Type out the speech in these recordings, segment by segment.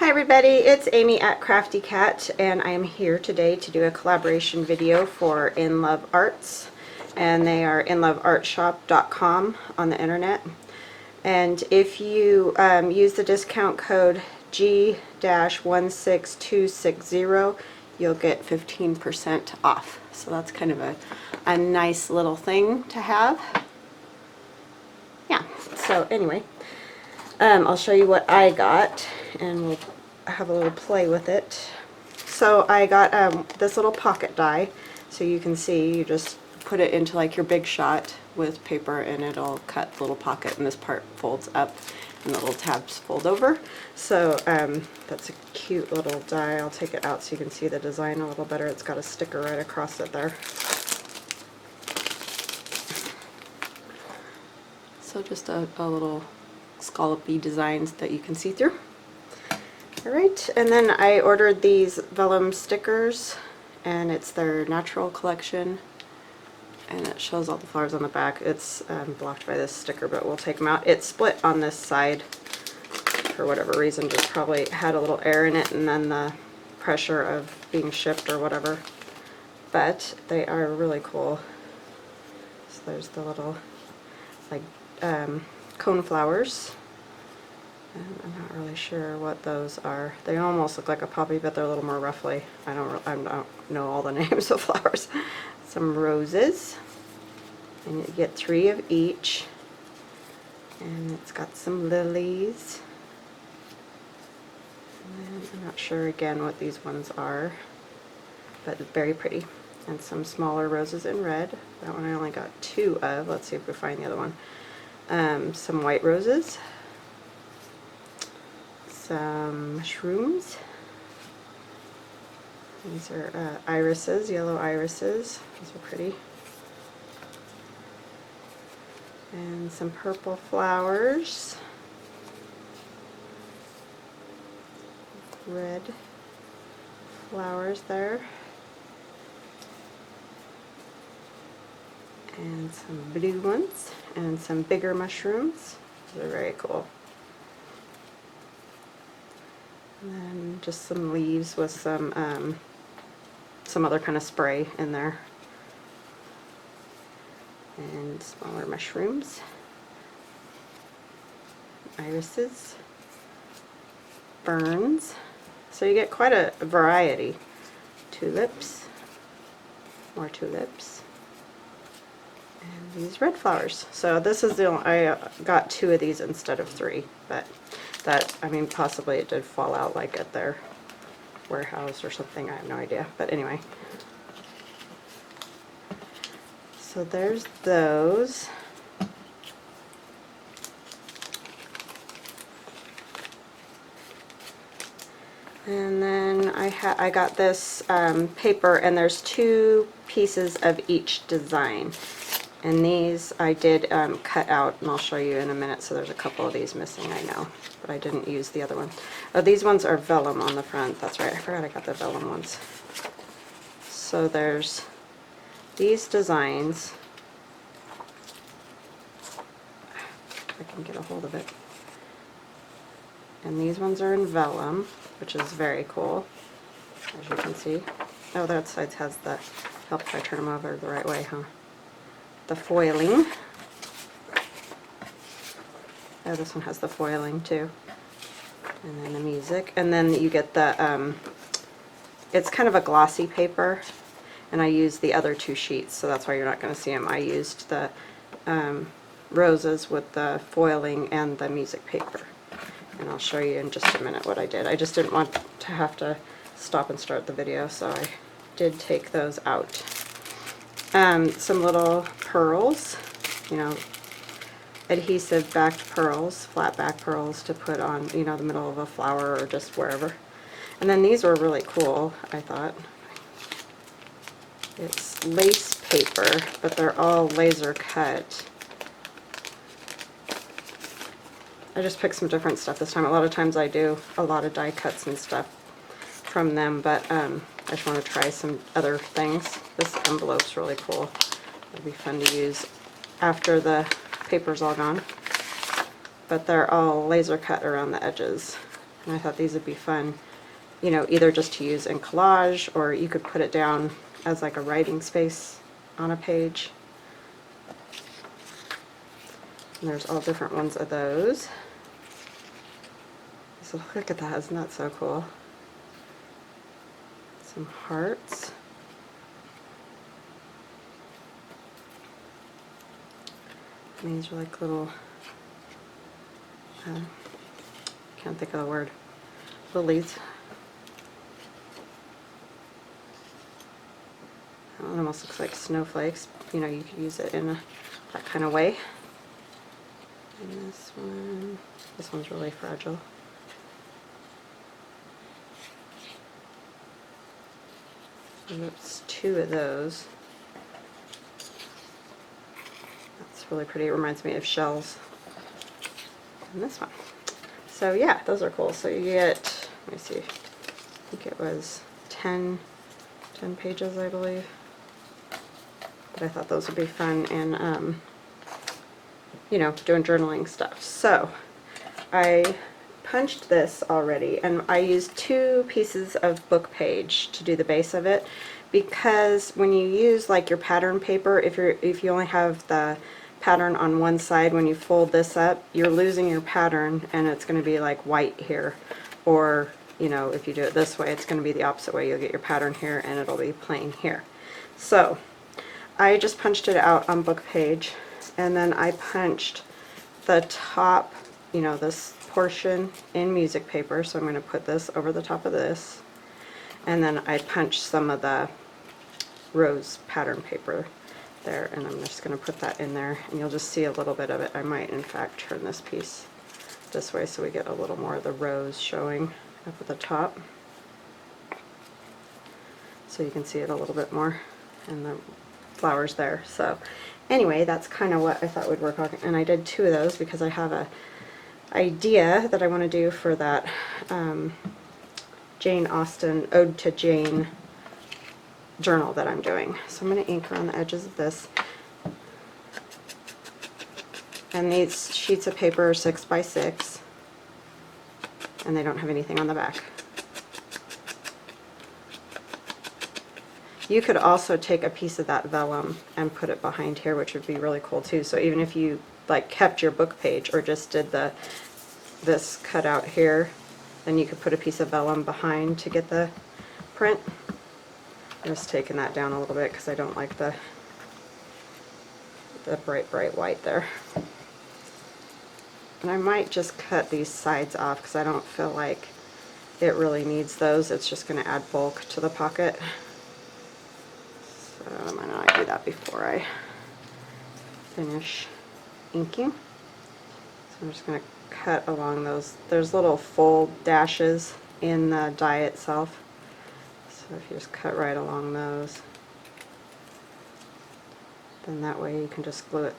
Hi everybody, it's Amy at Crafty Cat, and I am here today to do a collaboration video for Inlovearts, and they are inloveartshop.com on the internet. And if you use the discount code G-16260, you'll get 15% off. So that's kind of a nice little thing to have. Yeah, so anyway, I'll show you what I got and we'll have a little play with it. So I got this little pocket die, so you can see you just put it into like your big shot with paper and it'll cut the little pocket, and this part folds up and the little tabs fold over. So that's a cute little die. I'll take it out so you can see the design a little better. It's got a sticker right across it there. So just a little scallopy designs that you can see through. Alright, and then I ordered these vellum stickers, and it's their natural collection, and it shows all the flowers on the back. It's blocked by this sticker, but we'll take them out. It's split on this side for whatever reason, just probably had a little air in it and then the pressure of being shipped or whatever. But they are really cool. So there's the little like cone flowers. And I'm not really sure what those are. They almost look like a poppy, but they're a little more roughly. I don't know all the names of flowers. Some roses, and you get 3 of each. And it's got some lilies. And I'm not sure again what these ones are, but very pretty. And some smaller roses in red. That one I only got 2 of. Let's see if we find the other one. Some white roses. Some mushrooms. These are irises, yellow irises. These are pretty. And some purple flowers. Red flowers there. And some blue ones. And some bigger mushrooms. They're very cool. And then just some leaves with some other kind of spray in there. And smaller mushrooms. Irises. Ferns. So you get quite a variety. Tulips. More tulips. And these red flowers. So this is the only, I got 2 of these instead of 3, but that, I mean, possibly it did fall out like at their warehouse or something. I have no idea. But anyway. So there's those. And then I got this paper, and there's 2 pieces of each design. And these I did cut out, and I'll show you in a minute. So there's a couple of these missing, I know, but I didn't use the other one. Oh, these ones are vellum on the front. That's right, I forgot I got the vellum ones. So there's these designs. If I can get a hold of it. And these ones are in vellum, which is very cool, as you can see. Oh, that side has the, help if I turn them over the right way, huh? The foiling. Oh, this one has the foiling too. And then the music. And then you get the, it's kind of a glossy paper, and I used the other 2 sheets, so that's why you're not going to see them. I used the roses with the foiling and the music paper. And I'll show you in just a minute what I did. I just didn't want to have to stop and start the video, so I did take those out. Some little pearls, you know, adhesive backed pearls, flat back pearls to put on, you know, the middle of a flower or just wherever. And then these were really cool, I thought. It's lace paper, but they're all laser cut. I just picked some different stuff this time. A lot of times I do a lot of die cuts and stuff from them, but I just want to try some other things. This envelope's really cool. It'll be fun to use after the paper's all gone. But they're all laser cut around the edges. And I thought these would be fun, you know, either just to use in collage, or you could put it down as like a writing space on a page. And there's all different ones of those. So look at that, isn't that so cool? Some hearts. And these are like little, can't think of the word, lilies. It almost looks like snowflakes. You know, you could use it in that kind of way. And this one's really fragile. And that's 2 of those. That's really pretty. It reminds me of shells. And this one. So yeah, those are cool. So you get, let me see, I think it was 10 pages, I believe. But I thought those would be fun, and you know, doing journaling stuff. So I punched this already, and I used 2 pieces of book page to do the base of it, because when you use like your pattern paper, if you only have the pattern on one side, when you fold this up, you're losing your pattern, and it's going to be like white here. Or, you know, if you do it this way, it's going to be the opposite way. You'll get your pattern here, and it'll be plain here. So I just punched it out on book page, and then I punched the top, you know, this portion in music paper. So I'm going to put this over the top of this, and then I punched some of the rose pattern paper there, and I'm just going to put that in there, and you'll just see a little bit of it. I might in fact turn this piece this way so we get a little more of the rose showing up at the top, so you can see it a little bit more, and the flowers there. So anyway, that's kind of what I thought would work on, and I did 2 of those because I have a idea that I want to do for that Jane Austen Ode to Jane journal that I'm doing. So I'm going to ink around the edges of this, and these sheets of paper are 6 by 6, and they don't have anything on the back. You could also take a piece of that vellum and put it behind here, which would be really cool too. So even if you like kept your book page or just did this cutout here, then you could put a piece of vellum behind to get the print. I'm just taking that down a little bit because I don't like the bright white there. And I might just cut these sides off because I don't feel like it really needs those. It's just going to add bulk to the pocket. So I might do that before I finish inking. So I'm just going to cut along those. There's little fold dashes in the die itself. So if you just cut right along those, then that way you can just glue it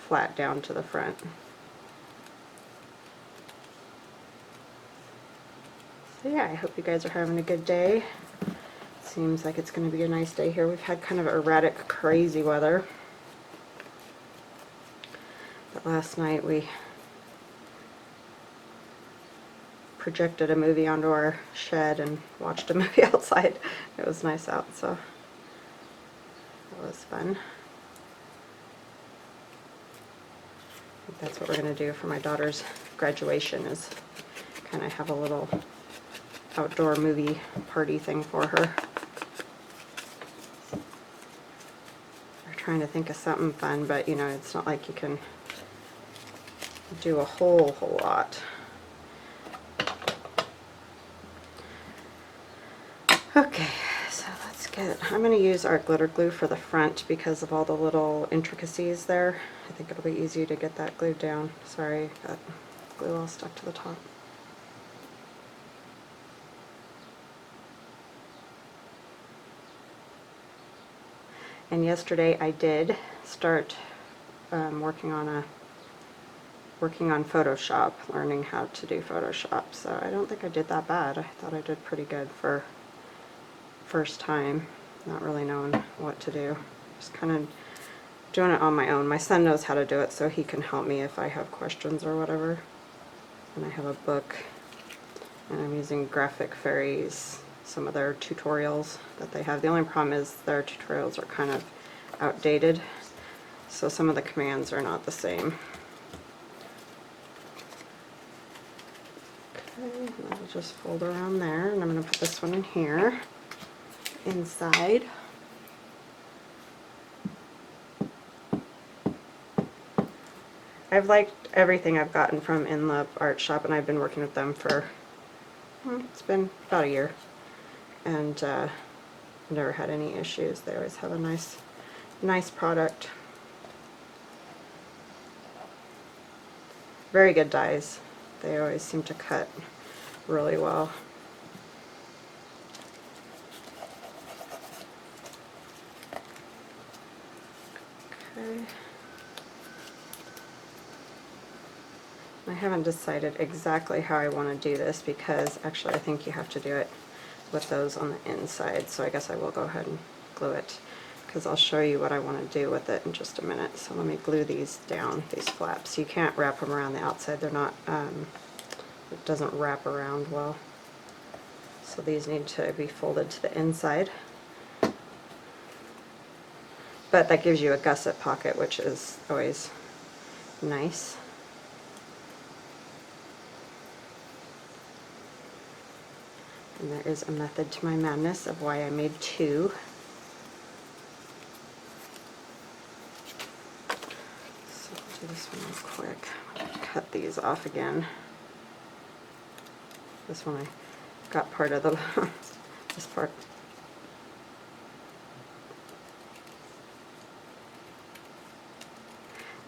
flat down to the front. So yeah, I hope you guys are having a good day. Seems like it's going to be a nice day here. We've had kind of erratic, crazy weather. But last night we projected a movie onto our shed and watched a movie outside. It was nice out, so that was fun. I think that's what we're going to do for my daughter's graduation, is kind of have a little outdoor movie party thing for her. We're trying to think of something fun, but you know, it's not like you can do a whole lot. Okay, so let's I'm going to use our glitter glue for the front because of all the little intricacies there. I think it'll be easy to get that glued down. Sorry, got glue all stuck to the top. And yesterday I did start working on Photoshop, learning how to do Photoshop. So I don't think I did that bad. I thought I did pretty good for first time, not really knowing what to do. Just kind of doing it on my own. My son knows how to do it, so he can help me if I have questions or whatever. And I have a book And I'm using Graphic Fairies, some of their tutorials that they have. The only problem is their tutorials are kind of outdated, so some of the commands are not the same. Okay, and that'll just fold around there, and I'm going to put this one in here, inside. I've liked everything I've gotten from Inlovearts Shop, and I've been working with them for, it's been about a year, and never had any issues. They always have a nice product. Very good dies. They always seem to cut really well. Okay. I haven't decided exactly how I want to do this, because actually I think you have to do it with those on the inside, so I guess I will go ahead and glue it, because I'll show you what I want to do with it in just a minute. So let me glue these down, these flaps. You can't wrap them around the outside. They're not, it doesn't wrap around well. So these need to be folded to the inside. But that gives you a gusset pocket, which is always nice. And there is a method to my madness of why I made two. So I'll do this one real quick. I'm going to cut these off again. This one I got part of the this part.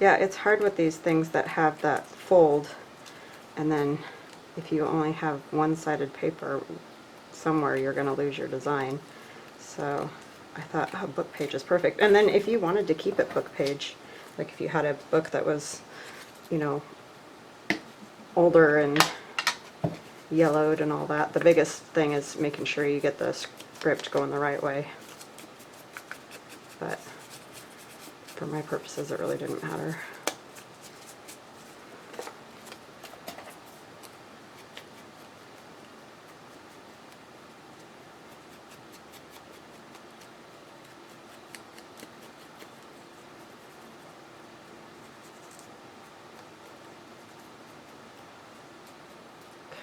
Yeah, it's hard with these things that have that fold, and then if you only have one-sided paper, somewhere you're going to lose your design. So I thought, oh, book page is perfect. And then if you wanted to keep it book page, like if you had a book that was, you know, older and yellowed and all that, the biggest thing is making sure you get the script going the right way. But for my purposes, it really didn't matter.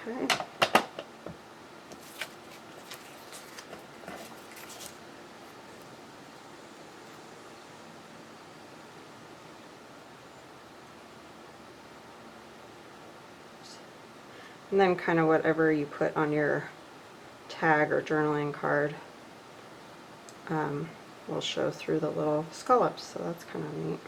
Okay. And then kind of whatever you put on your tag or journaling card will show through the little scallops, so that's kind of neat.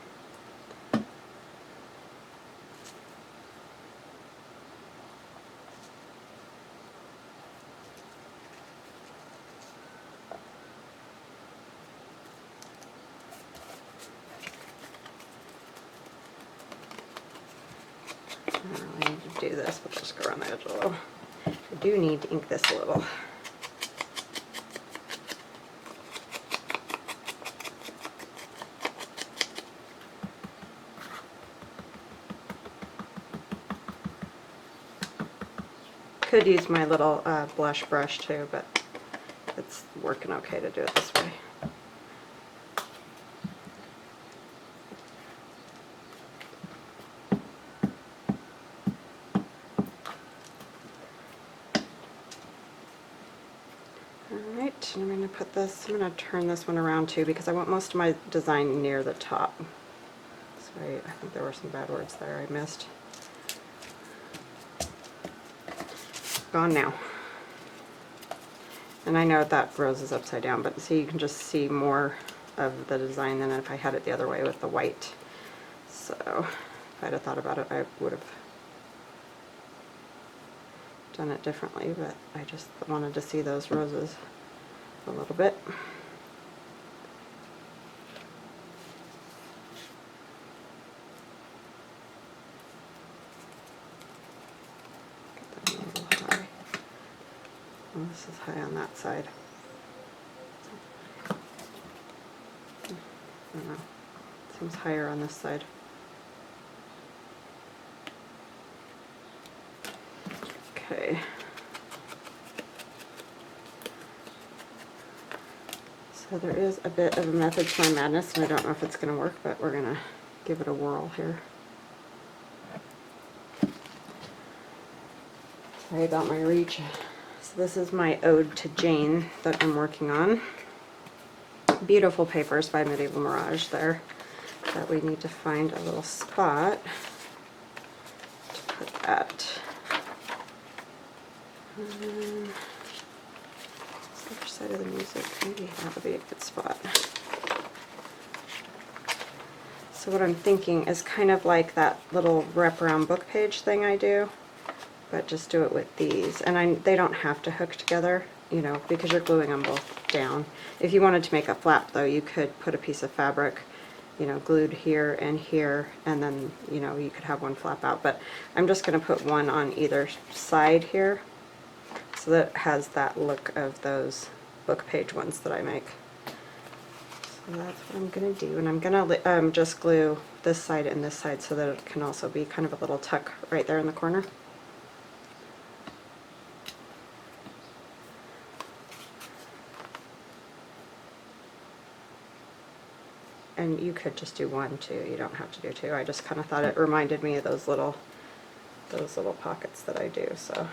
I don't really need to do this, but just go around the edge a little. I do need to ink this a little. Could use my little blush brush too, but it's working okay to do it this way. Alright, and I'm going to put this, I'm going to turn this one around too, because I want most of my design near the top. Sorry, I think there were some bad words there I missed. Gone now. And I know that rose is upside down, but see, you can just see more of the design than if I had it the other way with the white. So if I'd have thought about it, I would have done it differently, but I just wanted to see those roses a little bit. Get that a little high. Well, this is high on that side. I don't know. It seems higher on this side. Okay. So there is a bit of a method to my madness, and I don't know if it's going to work, but we're going to give it a whirl here. Sorry about my reach. So this is my Ode to Jane that I'm working on. Beautiful papers by Medieval Mirage there, but we need to find a little spot to put that. Other side of the music, maybe that would be a good spot. So what I'm thinking is kind of like that little wraparound book page thing I do, but just do it with these. And they don't have to hook together, you know, because you're gluing them both down. If you wanted to make a flap though, you could put a piece of fabric, you know, glued here, and then, you know, you could have one flap out. But I'm just going to put one on either side here, so that it has that look of those book page ones that I make. So that's what I'm going to do, and I'm going to just glue this side and this side so that it can also be kind of a little tuck right there in the corner. And you could just do one too, you don't have to do two. I just kind of thought it reminded me of those little pockets that I do, so.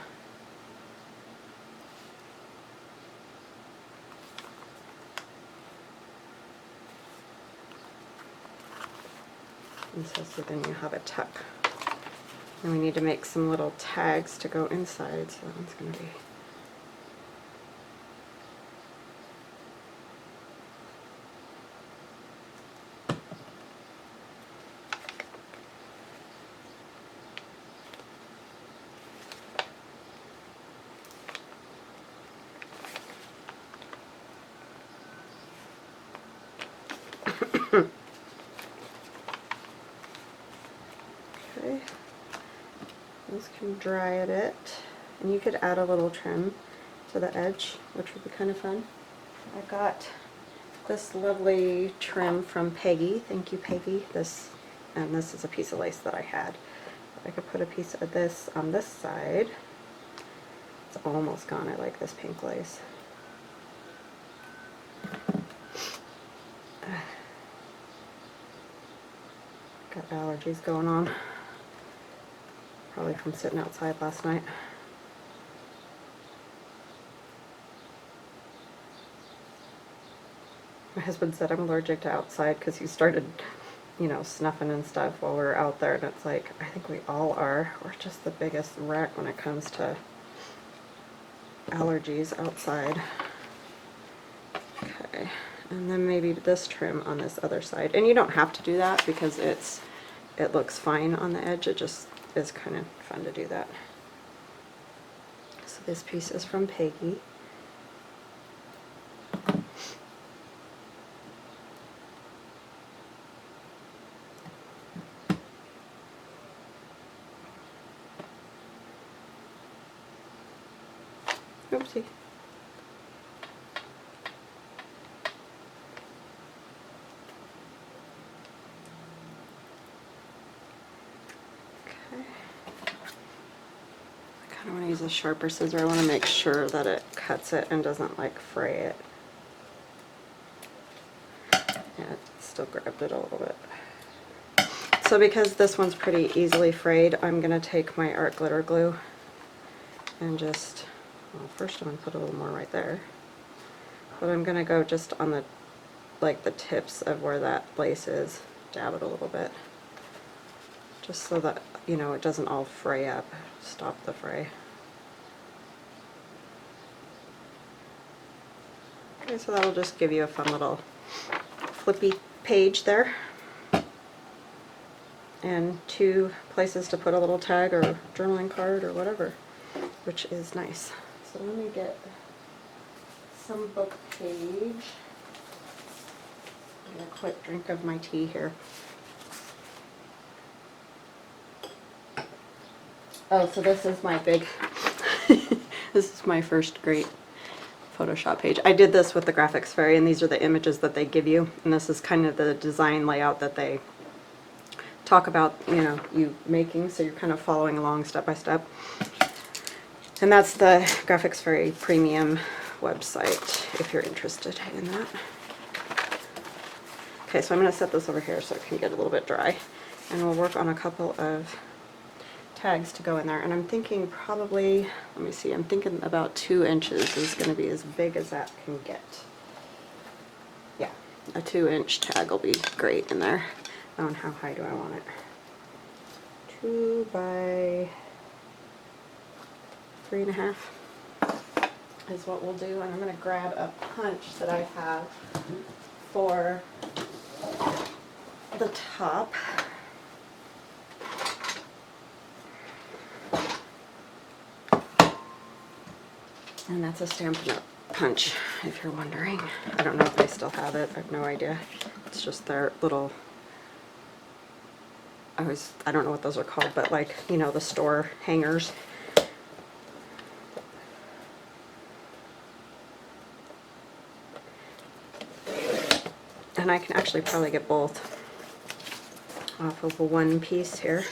And so then you have a tuck. And we need to make some little tags to go inside, so that one's going to be okay. Those can dry at it, and you could add a little trim to the edge, which would be kind of fun. I got this lovely trim from Peggy. Thank you, Peggy. And this is a piece of lace that I had. I could put a piece of this on this side. It's almost gone. I like this pink lace. Got allergies going on. Probably from sitting outside last night. My husband said I'm allergic to outside because he started, you know, snuffing and stuff while we were out there, and it's like, I think we all are. We're just the biggest wreck when it comes to allergies outside. Okay, and then maybe this trim on this other side. And you don't have to do that because it looks fine on the edge. It just is kind of fun to do that. So this piece is from Peggy. Oopsie. Okay. I kind of want to use a sharper scissor. I want to make sure that it cuts it and doesn't like fray it. Yeah, it still grabbed it a little bit. So because this one's pretty easily frayed, I'm going to take my art glitter glue and just, well, first I'm going to put a little more right there, but I'm going to go just on the, like the tips of where that lace is, dab it a little bit, just so that, you know, it doesn't all fray up, stop the fray. Okay, so that'll just give you a fun little flippy page there. And two places to put a little tag or journaling card or whatever, which is nice. So let me get some book page. Get a quick drink of my tea here. Oh, so this is my big, this is my first great Photoshop page. I did this with the Graphics Fairy, and these are the images that they give you, and this is kind of the design layout that they talk about, you know, you making, so you're kind of following along step by step. And that's the Graphics Fairy Premium website if you're interested in that. Okay, so I'm going to set this over here so it can get a little bit dry. And we'll work on a couple of tags to go in there. And I'm thinking probably, let me see, I'm thinking about 2 inches is going to be as big as that can get. Yeah, a 2-inch tag will be great in there. Oh, and how high do I want it? 2 by 3.5 is what we'll do. And I'm going to grab a punch that I have for the top. And that's a Stampin' Up! Punch, if you're wondering. I don't know if they still have it. I have no idea. It's just their little, I don't know what those are called, but like, you know, the store hangers. And I can actually probably get both off of one piece here.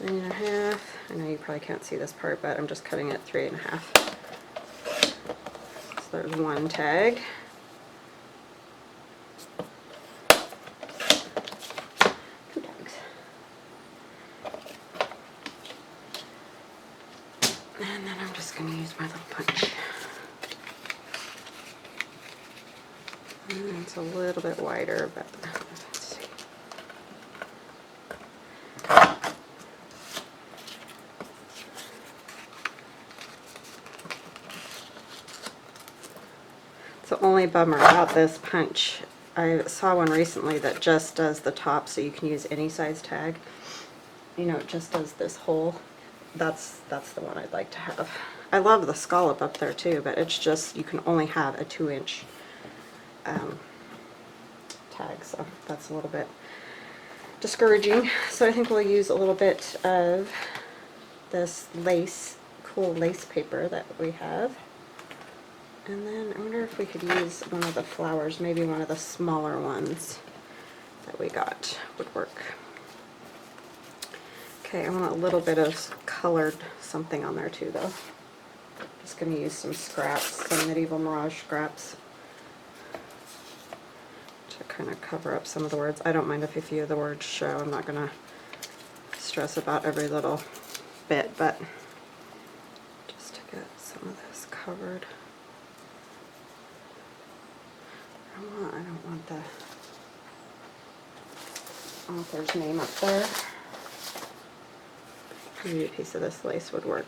3.5. I know you probably can't see this part, but I'm just cutting it 3.5. So there's one tag. Two tags. And then I'm just going to use my little punch. And it's a little bit wider, but let's see. It's the only bummer about this punch. I saw one recently that just does the top, so you can use any size tag. You know, it just does this hole. That's the one I'd like to have. I love the scallop up there too, but it's just, you can only have a 2-inch tag, so that's a little bit discouraging. So I think we'll use a little bit of this lace, cool lace paper that we have. And then I wonder if we could use one of the flowers, maybe one of the smaller ones that we got would work. Okay, I want a little bit of colored something on there too though. Just going to use some scraps, some Medieval Mirage scraps to kind of cover up some of the words. I don't mind if a few of the words show. I'm not going to stress about every little bit, but just to get some of this covered. I don't want the author's name up there. Maybe a piece of this lace would work.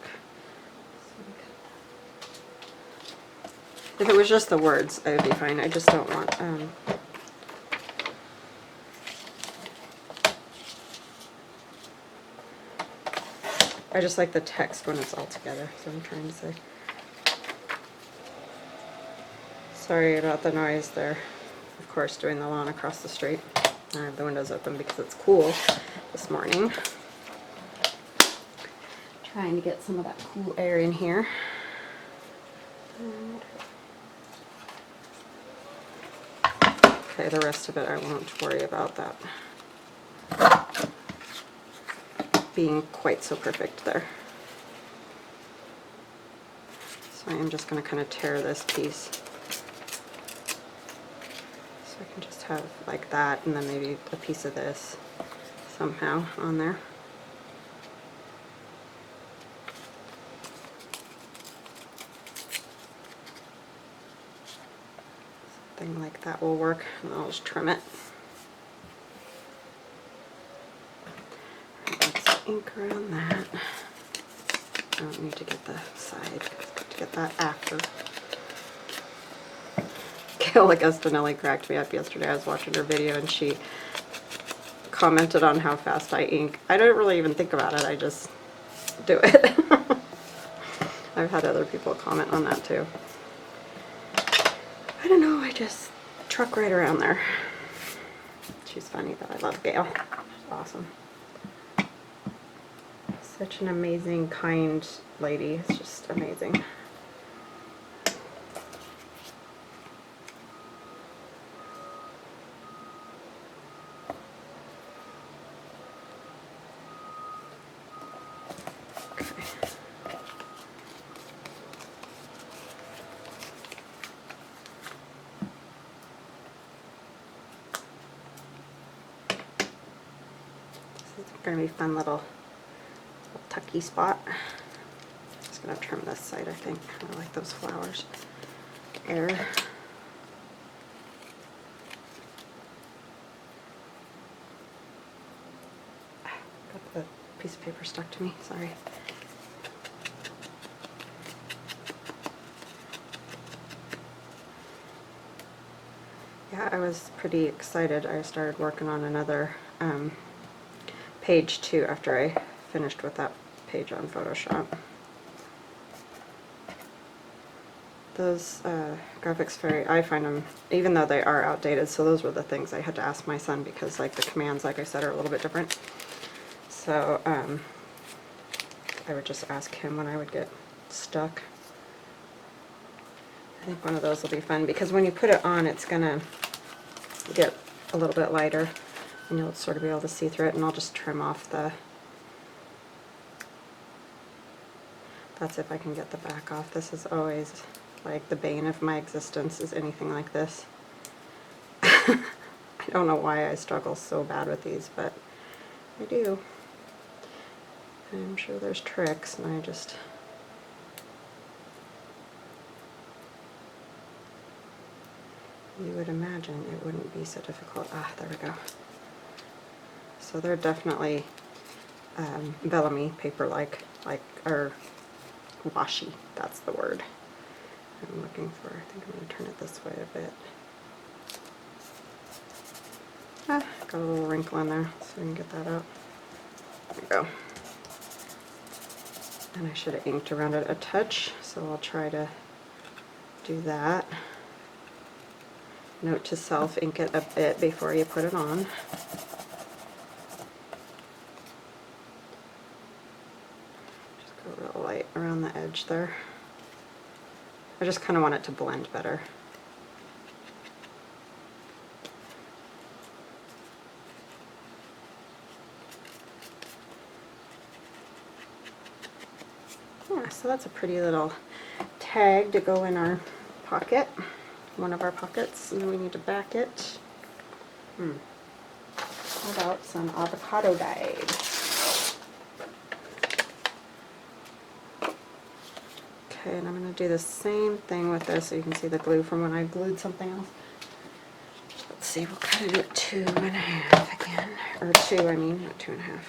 If it was just the words, I would be fine. I just don't want I just like the text when it's all together, so I'm trying to say. Sorry about the noise there. Of course, doing the lawn across the street. I have the windows open because it's cool this morning. Trying to get some of that cool air in here. Okay, the rest of it I won't worry about that being quite so perfect there. So I am just going to kind of tear this piece. So I can just have like that, and then maybe a piece of this somehow on there. Something like that will work, and I'll just trim it. Let's ink around that. I don't need to get the side, I've got to get that after. Gail Augustinelli cracked me up yesterday. I was watching her video and she commented on how fast I ink. I don't really even think about it, I just do it. I've had other people comment on that too. I don't know, I just truck right around there. She's funny, but I love Gail. She's awesome. Such an amazing, kind lady. It's just amazing. going to be a fun little tucky spot. Just going to trim this side, I think. I like those flowers. Air. Got the piece of paper stuck to me, sorry. Yeah, I was pretty excited. I started working on another page too after I finished with that page on Photoshop. Those graphics I find them, even though they are outdated, so those were the things I had to ask my son because like the commands, like I said, are a little bit different. So I would just ask him when I would get stuck. I think one of those will be fun because when you put it on, it's gonna get a little bit lighter and you'll sort of be able to see through it, and I'll just trim off the, that's if I can get the back off. This is always like the bane of my existence, is anything like this. I don't know why I struggle so bad with these, but I do. I'm sure there's tricks, and I just... You would imagine it wouldn't be so difficult. Ah, there we go. So they're definitely vellum-y, paper-like, or washi, that's the word I'm looking for. I think I'm going to turn it this way a bit. Ah, got a little wrinkle in there, so we can get that out. There we go. And I should have inked around it a touch, so I'll try to do that. Note to self, ink it a bit before you put it on. Just go real light around the edge there. I just kind of want it to blend better. Yeah, so that's a pretty little tag to go in our pocket, one of our pockets, and then we need to back it. How about some avocado dye? Okay, and I'm going to do the same thing with this so you can see the glue from when I glued something else. Let's see, we'll cut it at 2.5 again, or 2, I mean, not 2.5.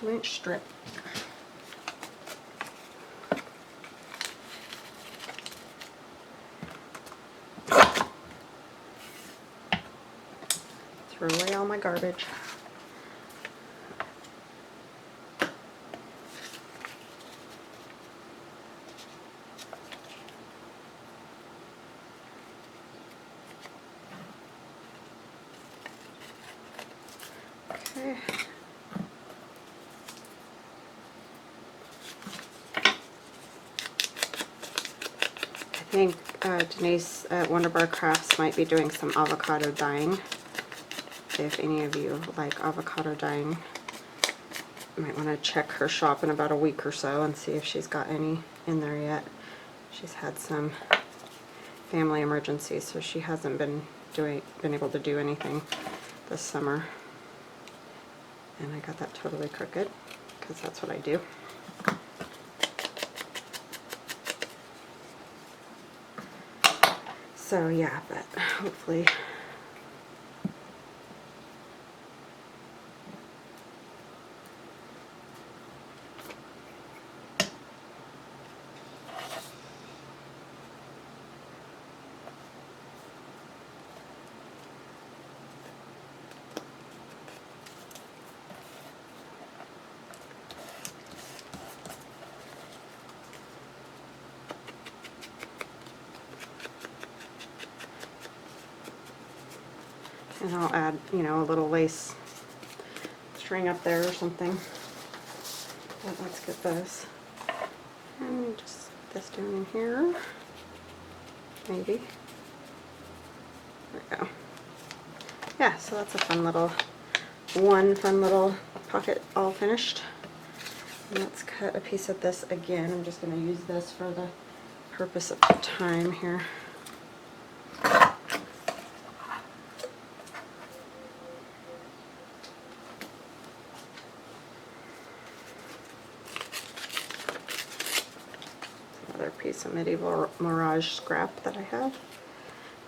Inch strip. Throw away all my garbage. Okay. I think Denise at Wonderbar Crafts might be doing some avocado dyeing. If any of you like avocado dyeing, you might want to check her shop in about a week or so and see if she's got any in there yet. She's had some family emergencies, so she hasn't been able to do anything this summer. And I got that totally crooked because that's what I do. So yeah, but hopefully and I'll add, you know, a little lace string up there or something. But let's get this. And just this down in here. Maybe. There we go. Yeah, so that's a fun little, one fun little pocket all finished. And let's cut a piece of this again. I'm just going to use this for the purpose of the time here. Another piece of Medieval Mirage scrap that I have.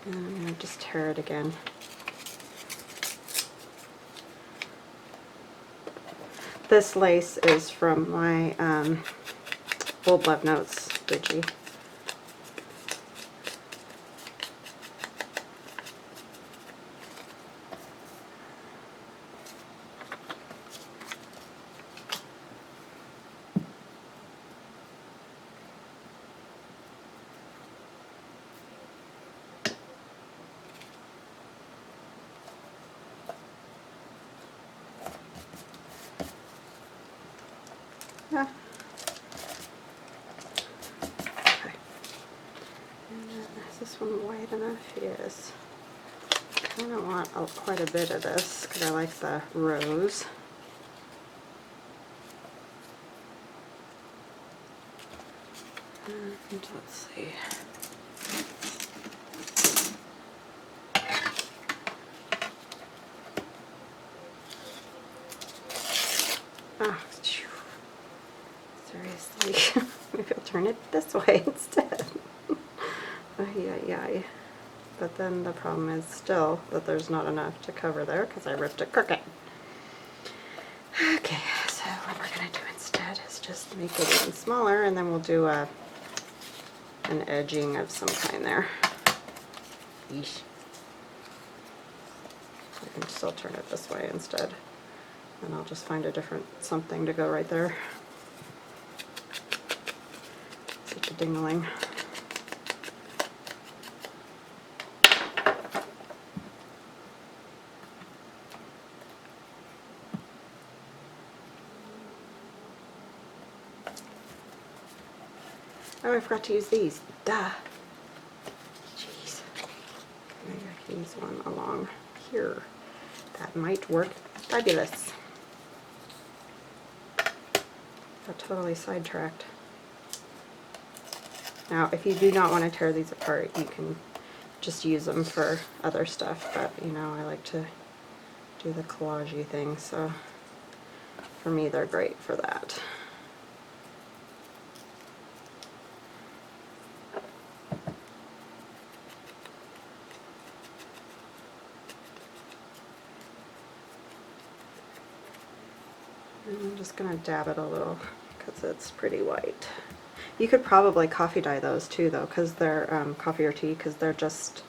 And I'm going to just tear it again. This lace is from my Old Love Notes digi. Yeah. Okay. And then is this one wide enough? Yes. I kind of want quite a bit of this because I like the rose. And let's see. Oh, seriously. Maybe I'll turn it this way instead. Ay. But then the problem is still that there's not enough to cover there because I ripped it crooked. Okay, so what we're going to do instead is just make it even smaller, and then we'll do an edging of some kind there. Yeesh. I can still turn it this way instead. And I'll just find a different something to go right there. Such a dingling. Oh, I forgot to use these. Duh. Jeez. Maybe I can use one along here. That might work fabulous. Got totally sidetracked. Now, if you do not want to tear these apart, you can just use them for other stuff, but you know, I like to do the collage-y thing, so for me they're great for that. I'm just going to dab it a little because it's pretty white. You could probably coffee dye those too, though, because they're coffee or tea, because they're just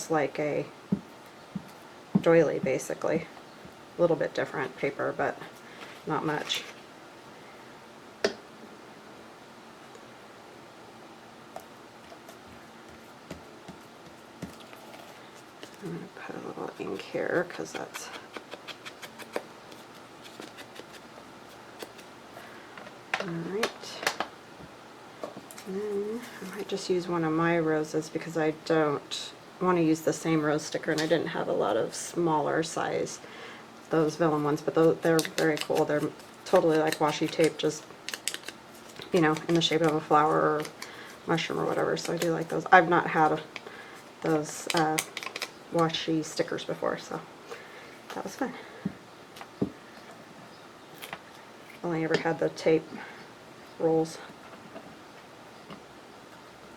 like a doily, basically. A little bit different paper, but not much. I'm going to put a little ink here because that's alright. And then I might just use one of my roses because I don't want to use the same rose sticker, and I didn't have a lot of smaller size, those vellum ones, but they're very cool. They're totally like washi tape, just, you know, in the shape of a flower or mushroom or whatever, so I do like those. I've not had those washi stickers before, so that was fun. Only ever had the tape rolls.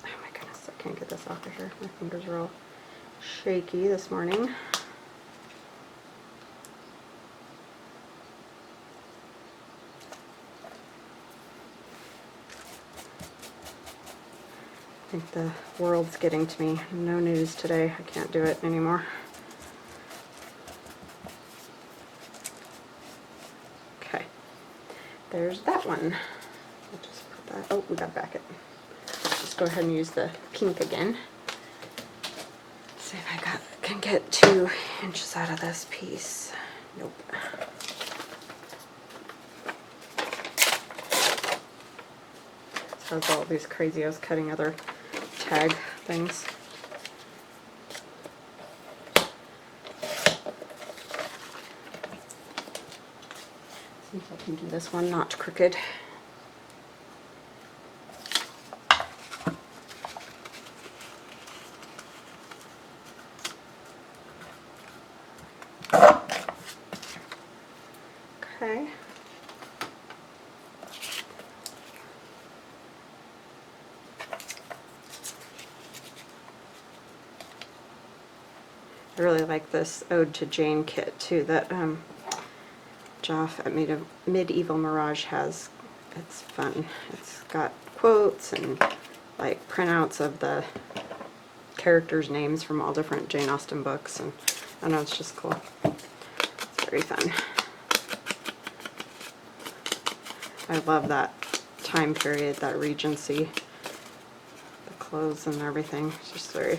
Oh my goodness, I can't get this off of here. My fingers are all shaky this morning. I think the world's getting to me. No news today. I can't do it anymore. Okay. There's that one. I'll just put that. Oh, we gotta back it. Let's just go ahead and use the pink again. See if I can get 2 inches out of this piece. Nope. This has all these crazios cutting other tag things. See if I can do this one not crooked. I really like this Ode to Jane kit too that Joff at Medieval Mirage has. It's fun. It's got quotes and like printouts of the characters' names from all different Jane Austen books, and I don't know, it's just cool. It's very fun. I love that time period, that Regency, the clothes and everything. It's just very...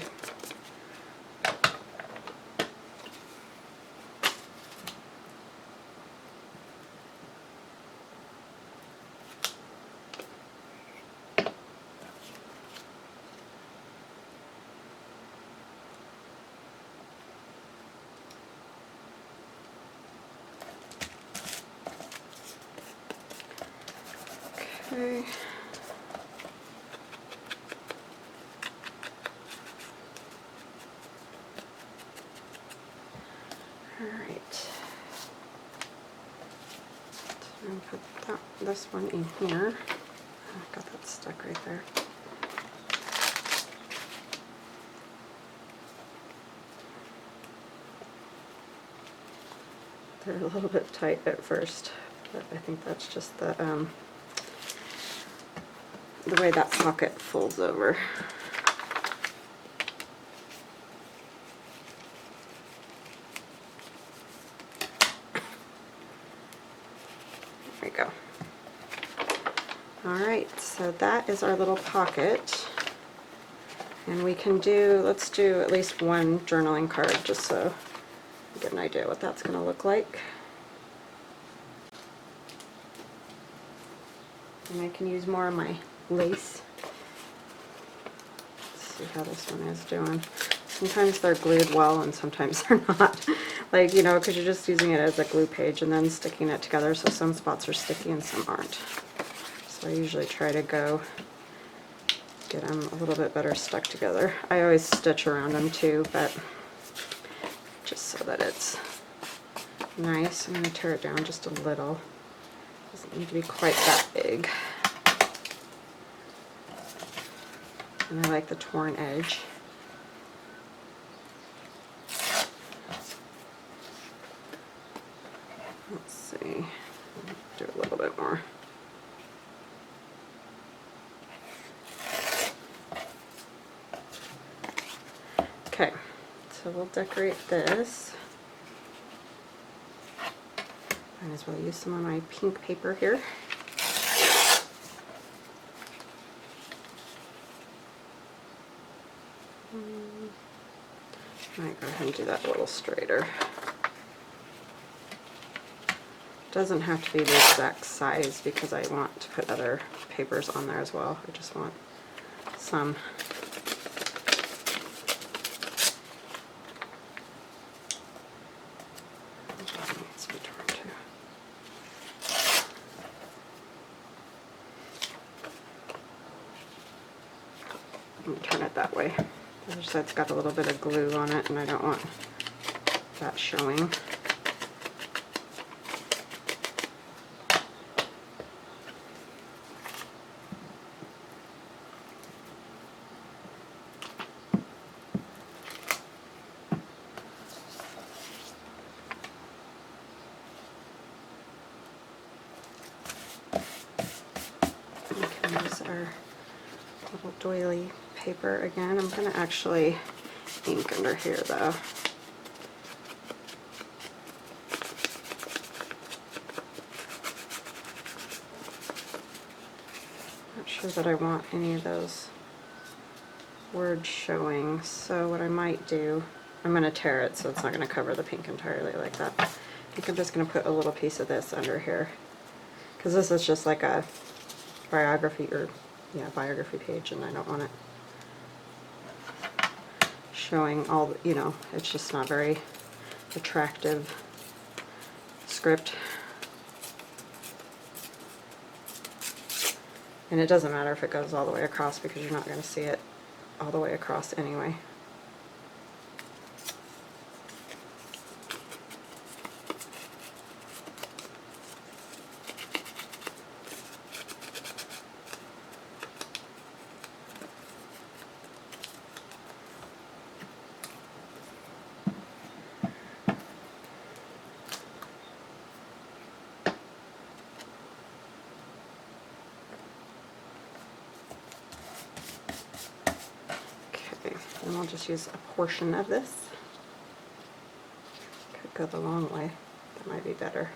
Okay. Alright. So I'm going to put this one in here. Oh, got that stuck right there. They're a little bit tight at first, but I think that's just the way that pocket folds over. There we go. Alright, so that is our little pocket. And we can do, let's do at least one journaling card just so you get an idea what that's going to look like. And I can use more of my lace. Let's see how this one is doing. Sometimes they're glued well and sometimes they're not. Like, you know, because you're just using it as a glue page and then sticking it together, so some spots are sticky and some aren't. So I usually try to get them a little bit better stuck together. I always stitch around them too, but just so that it's nice. I'm going to tear it down just a little. Doesn't need to be quite that big. And I like the torn edge. Let's see, do a little bit more. Okay, so we'll decorate this. Might as well use some of my pink paper here. I might go ahead and do that a little straighter. Doesn't have to be the exact size because I want to put other papers on there as well. I just want some. Turn it that way. The other side's got a little bit of glue on it and I don't want that showing. We can use our little doily paper again. I'm going to actually ink under here though. Not sure that I want any of those words showing, so what I might do, I'm going to tear it so it's not going to cover the pink entirely like that. I think I'm just going to put a little piece of this under here because this is just like a biography page and I don't want it showing all, you know, it's just not very attractive script. And it doesn't matter if it goes all the way across because you're not going to see it all the way across anyway. And I'll just use a portion of this. Could go the long way. That might be better.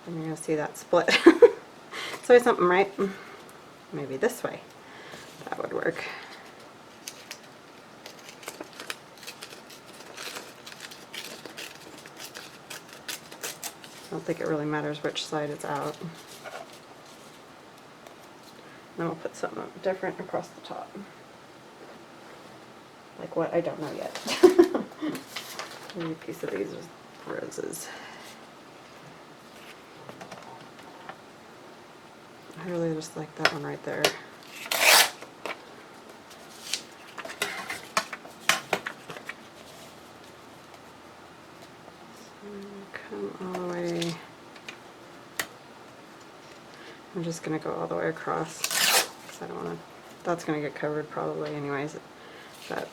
And you're going to see that split. So something, right? Maybe this way. That would work. I don't think it really matters which side it's out. Then we'll put something different across the top. Like what? I don't know yet. Maybe a piece of these roses. I really just like that one right there. Come all the way. I'm just going to go all the way across because I don't want to, that's going to get covered probably anyways, but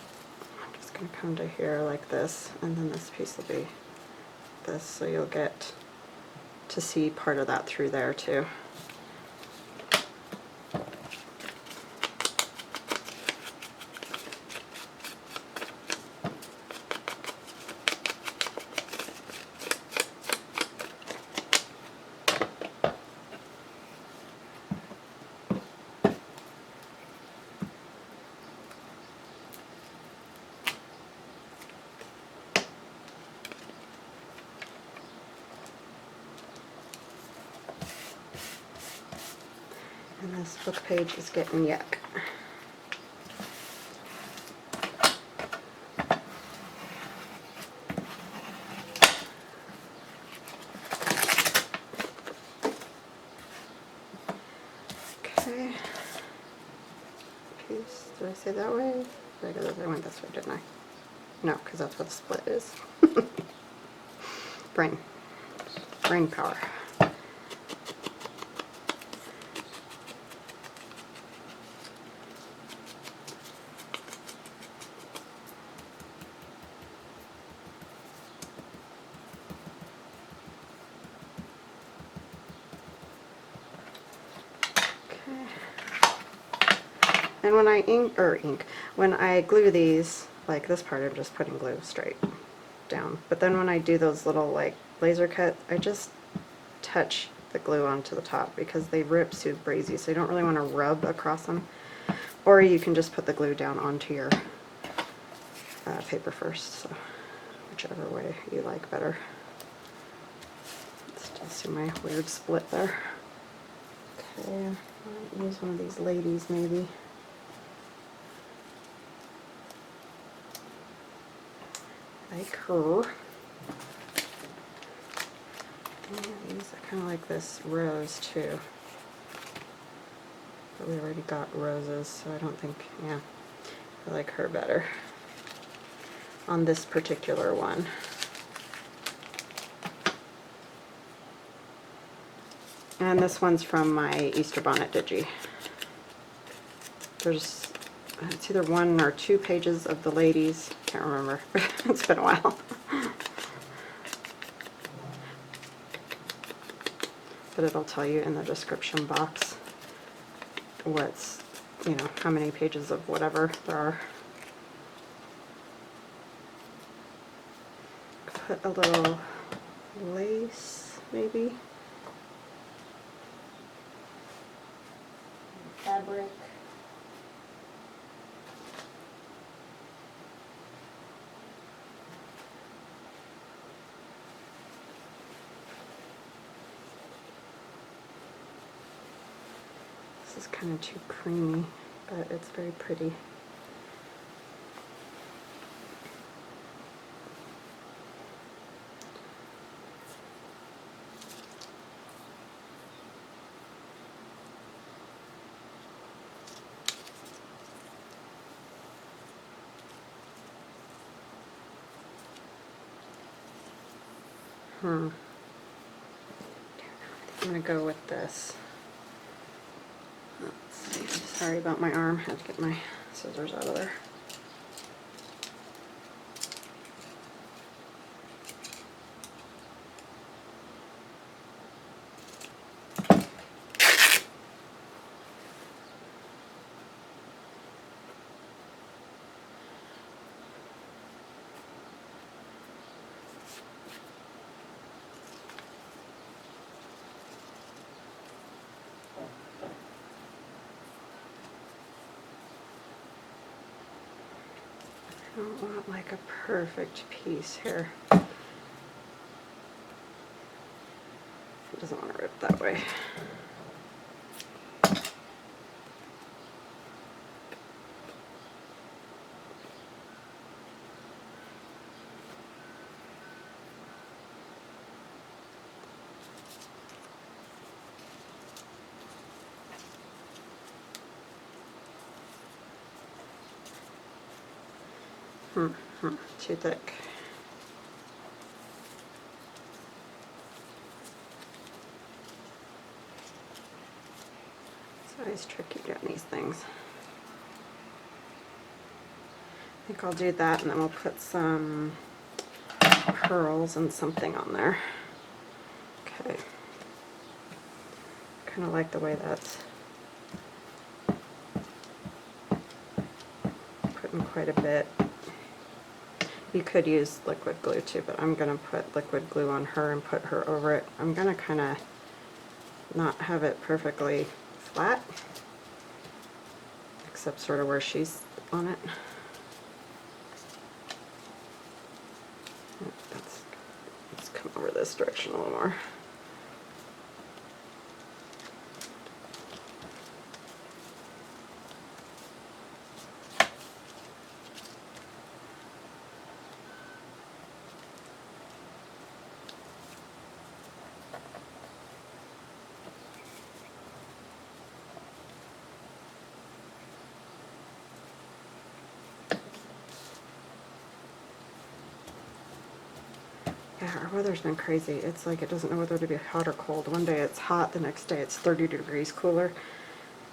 I'm just going to come to here like this, and then this piece will be this, so you'll get to see part of that through there too. And this book page is getting yuck. Okay. Piece, did I say that way? Did I go this way? I went this way, didn't I? No, because that's what the split is. Brain. Brain power. And when I when I glue these, like this part I'm just putting glue straight down. But then when I do those little like laser cuts, I just touch the glue onto the top because they rip super easy, so you don't really want to rub across them. Or you can just put the glue down onto your paper first, so whichever way you like better. Still see my weird split there. Okay, I'll use one of these ladies maybe. Like her. And these are kind of like this rose too. But we already got roses, so I don't think, yeah, I like her better on this particular one. And this one's from my Easter Bonnet Digi. There's, it's either 1 or 2 pages of the ladies. Can't remember. It's been a while. But it'll tell you in the description box what's, you know, how many pages of whatever there are. Put a little lace, maybe. Fabric. This is kind of too creamy, but it's very pretty. I'm going to go with this. Let's see. Sorry about my arm. I had to get my scissors out of there. don't want like a perfect piece here. It doesn't want to rip that way. Too thick. It's always tricky getting these things. I think I'll do that, and then we'll put some pearls and something on there. Okay. Kind of like the way that's putting quite a bit. You could use liquid glue too, but I'm going to put liquid glue on her and put her over it. I'm going to kind of not have it perfectly flat, except sort of where she's on it. Let's come over this direction a little more. Yeah, our weather's been crazy. It's like it doesn't know whether to be hot or cold. One day it's hot, the next day it's 30 degrees cooler.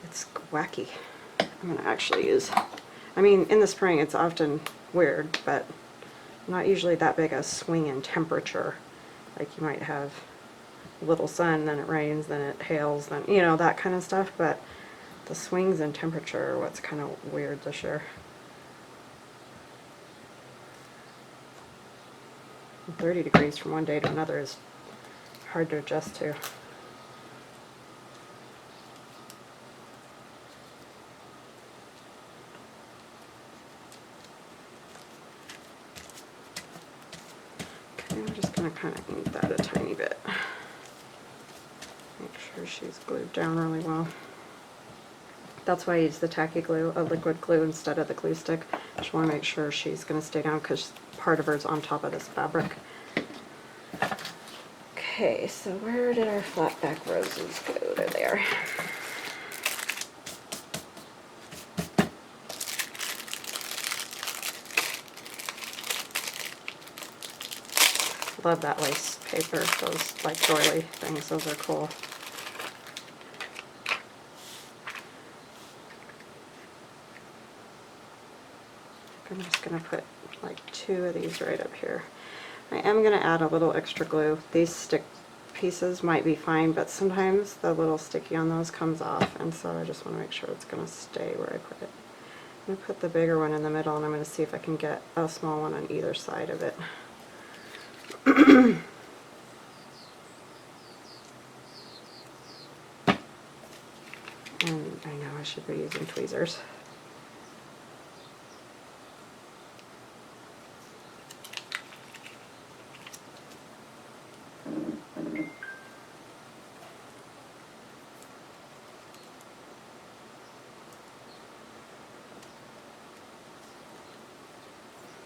It's wacky. I'm going to actually use, I mean, in the spring it's often weird, but not usually that big a swing in temperature. Like you might have a little sun, then it rains, then it hails, then, you know, that kind of stuff, but the swings in temperature are what's kind of weird this year. 30 degrees from one day to another is hard to adjust to. Okay, I'm just going to kind of ink that a tiny bit. Make sure she's glued down really well. That's why I use the tacky glue, a liquid glue, instead of the glue stick. Just want to make sure she's going to stay down because part of her's on top of this fabric. Okay, so where did our flat back roses go? There they are. Love that lace paper, those like doily things, those are cool. I'm just going to put like 2 of these right up here. I am going to add a little extra glue. These stick pieces might be fine, but sometimes the little sticky on those comes off, and so I just want to make sure it's going to stay where I put it. I'm going to put the bigger one in the middle, and I'm going to see if I can get a small one on either side of it. And I know I should be using tweezers.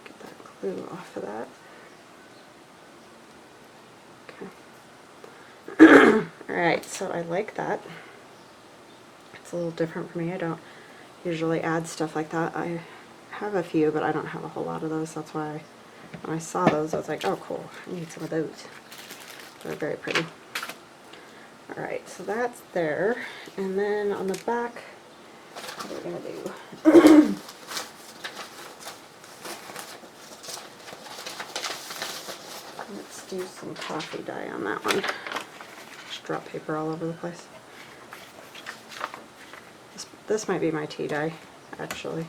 Get that glue off of that. Okay. Alright, so I like that. It's a little different for me. I don't usually add stuff like that. I have a few, but I don't have a whole lot of those. That's why when I saw those, I was like, oh cool, I need some of those. They're very pretty. Alright, so that's there. And then on the back, what are we going to do? Let's do some coffee dye on that one. Just drop paper all over the place. This might be my tea dye, actually.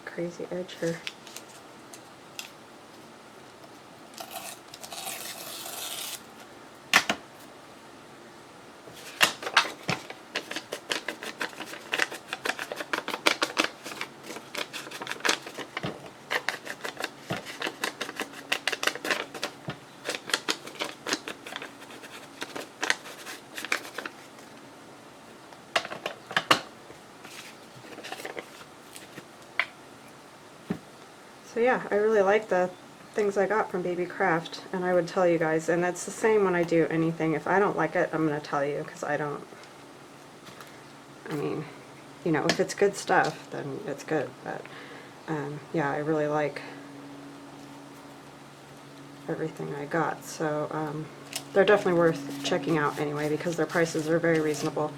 Crazy edge here. So yeah, I really like the things I got from Baby Craft, and I would tell you guys, and it's the same when I do anything. If I don't like it, I'm going to tell you, because I mean, you know, if it's good stuff, then it's good, but yeah, I really like everything I got, so they're definitely worth checking out anyway, because their prices are very reasonable,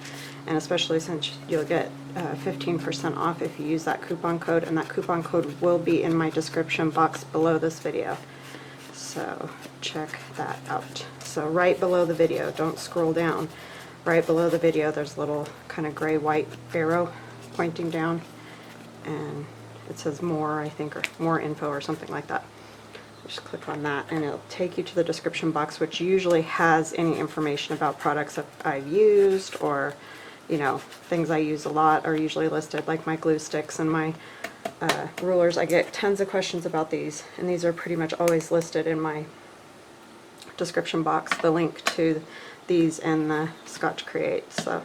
and especially since you'll get 15% off if you use that coupon code, and that coupon code will be in my description box below this video, so check that out. So right below the video, don't scroll down, right below the video there's a little kind of gray-white arrow pointing down, and it says more, I think, or more info or something like that. Just click on that and it'll take you to the description box, which usually has any information about products that I've used, or, you know, things I use a lot are usually listed, like my glue sticks and my rulers. I get tons of questions about these, and these are pretty much always listed in my description box, the link to these and the Scotch Create. So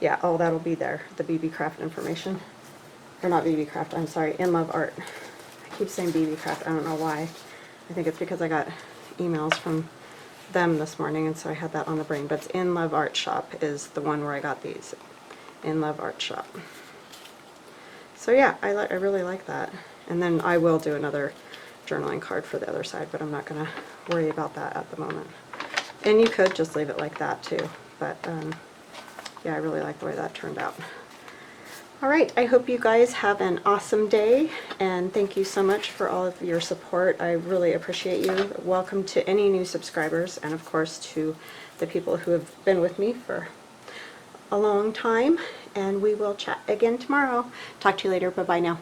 yeah, all that'll be there, the BB Craft information. Or not BB Craft, I'm sorry, Inlovearts. I keep saying BB Craft, I don't know why. I think it's because I got emails from them this morning, and so I had that on the brain. But it's Inlovearts Shop is the one where I got these. Inlovearts Shop. So yeah, I really like that. And then I will do another journaling card for the other side, but I'm not going to worry about that at the moment. And you could just leave it like that too. But yeah, I really like the way that turned out. Alright, I hope you guys have an awesome day, and thank you so much for all of your support. I really appreciate you. Welcome to any new subscribers, and of course to the people who have been with me for a long time, and we will chat again tomorrow. Talk to you later. Bye-bye now.